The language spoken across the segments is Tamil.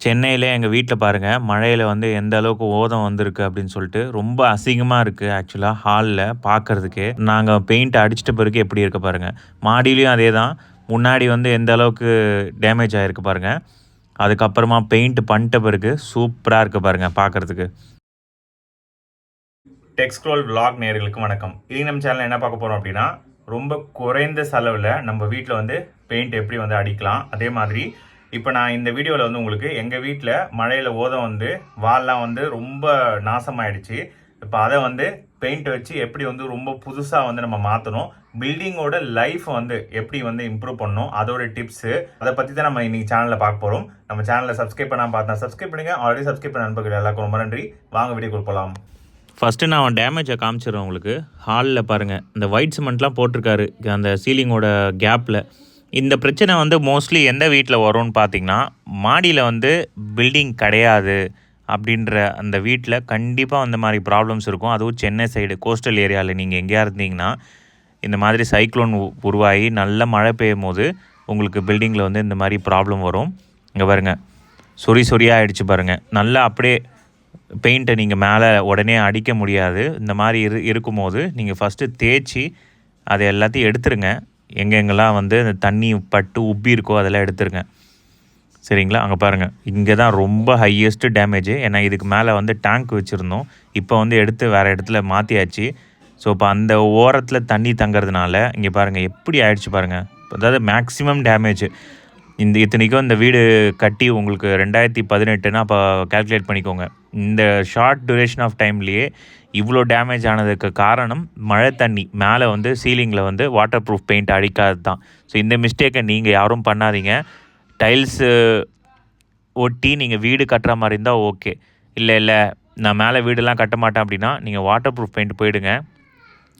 சென்னையில எங்க வீட்ல பாருங்க, மழையில வந்து எந்த அளவுக்கு ஓதம் வந்திருக்கு அப்படின்னு சொல்லிட்டு, ரொம்ப அசிங்கமா இருக்கு ஆக்சுவலா ஹால்ல பார்க்கறதுக்கே. நாங்க பெயிண்ட் அடிச்சிட்ட பிறகு எப்படி இருக்கு பாருங்க. மாடியிலயும் அதேதான். முன்னாடி வந்து எந்த அளவுக்கு டேமேஜ் ஆயிருக்கு பாருங்க. அதுக்கப்புறமா பெயிண்ட் பண்ணிட்ட பிறகு சூப்பரா இருக்கு பாருங்க பார்க்கறதுக்கு. டெக்ஸ்க்ரோல் விளாக் நேயர்களுக்கு வணக்கம். இன்னைக்கு நம்ம சேனல்ல என்ன பார்க்க போறோம் அப்படின்னா, ரொம்ப குறைந்த செலவுல நம்ம வீட்ல வந்து பெயிண்ட் எப்படி வந்து அடிக்கலாம். அதே மாதிரி இப்போ நான் இந்த வீடியோவில் வந்து உங்களுக்கு எங்கள் வீட்டில் மழையில் ஓதம் வந்து வால்லாம் வந்து ரொம்ப நாசமாயிடுச்சு. இப்போ அதை வந்து பெயிண்ட் வச்சு எப்படி வந்து ரொம்ப புதுசாக வந்து நம்ம மாற்றணும், பில்டிங்கோட லைஃப் வந்து எப்படி வந்து இம்ப்ரூவ் பண்ணணும், அதோட டிப்ஸு அதை பற்றி தான் நம்ம இன்னைக்கு சேனலில் பார்க்க போகிறோம். நம்ம சேனலை சப்ஸ்கிரைப் பண்ணாமல் பார்த்தா சப்ஸ்கிரைப் பண்ணுங்க. ஆல்ரெடி சப்ஸ்கிரைப் பண்ண நண்பர்கள் எல்லாருக்கும் ரொம்ப நன்றி. வாங்க வீடியோக்குள்ள போகலாம். ஃபஸ்ட்டு நான் டேமேஜை காமிச்சிடுறேன் உங்களுக்கு. ஹாலில் பாருங்கள், இந்த ஒயிட் சிமெண்ட்லாம் போட்டிருக்காரு அந்த சீலிங்கோட கேப்பில். இந்த பிரச்சனை வந்து மோஸ்ட்லி எந்த வீட்டில் வரும்னு பார்த்தீங்கன்னா, மாடியில் வந்து பில்டிங் கிடையாது அப்படின்ற அந்த வீட்டில் கண்டிப்பாக அந்த மாதிரி ப்ராப்ளம்ஸ் இருக்கும். அதுவும் சென்னை சைடு கோஸ்டல் ஏரியாவில் நீங்கள் எங்கேயா இருந்தீங்கன்னா, இந்த மாதிரி சைக்ளோன் உருவாகி நல்ல மழை பெய்யும் போது உங்களுக்கு பில்டிங்கில் வந்து இந்த மாதிரி ப்ராப்ளம் வரும். இங்கே பாருங்கள், சொறியாக ஆகிடுச்சு பாருங்கள். நல்லா அப்படியே பெயிண்ட்டை நீங்கள் மேலே உடனே அடிக்க முடியாது. இந்த மாதிரி இருக்கும்போது நீங்கள் ஃபஸ்ட்டு தேய்ச்சி அதை எல்லாத்தையும் எடுத்துருங்க. எங்கெங்கெல்லாம் வந்து அந்த தண்ணி பட்டு உப்பி இருக்கோ அதெல்லாம் எடுத்துருங்க, சரிங்களா? அங்கே பாருங்கள், இங்கே தான் ரொம்ப ஹையஸ்ட்டு டேமேஜு. ஏன்னா இதுக்கு மேலே வந்து டேங்க் வச்சுருந்தோம், இப்போ வந்து எடுத்து வேறு இடத்துல மாற்றியாச்சு. ஸோ இப்போ அந்த ஓரத்தில் தண்ணி தங்கிறதுனால இங்கே பாருங்கள் எப்படி ஆயிடுச்சு பாருங்கள். அதாவது மேக்ஸிமம் டேமேஜ். இத்தனைக்கும் இந்த வீடு கட்டி உங்களுக்கு 2018னா அப்போ கால்குலேட் பண்ணிக்கோங்க. இந்த ஷார்ட் டியூரேஷன் ஆஃப் டைம்லேயே இவ்வளோ டேமேஜ் ஆனதுக்கு காரணம் மழை தண்ணி மேலே வந்து சீலிங்கில் வந்து வாட்டர் ப்ரூஃப் பெயிண்ட் அடிக்காது தான். ஸோ இந்த மிஸ்டேக்கை நீங்கள் யாரும் பண்ணாதீங்க. டைல்ஸு ஒட்டி நீங்கள் வீடு கட்டுற மாதிரி இருந்தால் ஓகே. இல்லை நான் மேலே வீடெல்லாம் கட்ட மாட்டேன் அப்படின்னா நீங்கள் வாட்டர் ப்ரூஃப் பெயிண்ட் போயிடுங்க.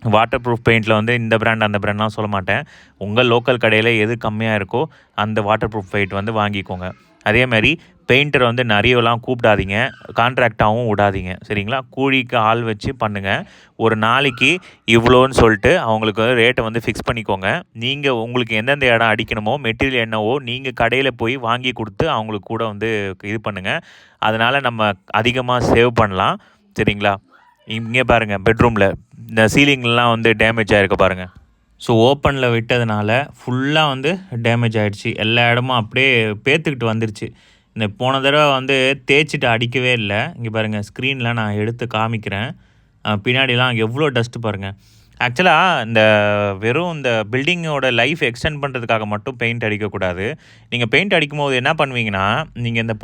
வாட்டர் ப்ரூஃப் பெயிண்டில் வந்து இந்த பிராண்ட் அந்த பிராண்ட்லாம் சொல்ல மாட்டேன். உங்கள் லோக்கல் கடையில் எது கம்மியாக இருக்கோ அந்த வாட்டர் ப்ரூஃப் பெயிண்ட் வந்து வாங்கிக்கோங்க. அதேமாதிரி பெயிண்டரை வந்து நிறையலாம் கூப்பிடாதீங்க, கான்ட்ராக்டாகவும் விடாதீங்க, சரிங்களா? கூலிக்கு ஆள் வச்சு பண்ணுங்கள். ஒரு நாளைக்கு இவ்வளோன்னு சொல்லிட்டு அவங்களுக்கு வந்து ரேட்டை வந்து ஃபிக்ஸ் பண்ணிக்கோங்க. நீங்கள் உங்களுக்கு எந்தெந்த இடம் அடிக்கணுமோ மெட்டீரியல் என்னவோ நீங்கள் கடையில் போய் வாங்கி கொடுத்து அவங்களுக்கு கூட வந்து இது பண்ணுங்கள். அதனால் நம்ம அதிகமாக சேவ் பண்ணலாம், சரிங்களா? இங்கே பாருங்கள், பெட்ரூமில் இந்த சீலிங்லாம் வந்து டேமேஜ் ஆகிருக்கு பாருங்கள். ஸோ ஓப்பனில் விட்டதுனால ஃபுல்லாக வந்து டேமேஜ் ஆகிடுச்சு. எல்லா இடமும் அப்படியே பேத்துக்கிட்டு வந்துருச்சு. இந்த போன தடவை வந்து தேய்ச்சிட்டு அடிக்கவே இல்லை. இங்கே பாருங்கள், ஸ்க்ரீனில் நான் எடுத்து காமிக்கிறேன். பின்னாடிலாம் எவ்வளோ டஸ்ட்டு பாருங்கள். ஆக்சுவலாக இந்த வெறும் இந்த பில்டிங்கோட லைஃப் எக்ஸ்டெண்ட் பண்ணுறதுக்காக மட்டும் பெயிண்ட் அடிக்கக்கூடாது. நீங்கள் பெயிண்ட் அடிக்கும்போது என்ன பண்ணுவீங்கன்னா, நீங்கள் இந்த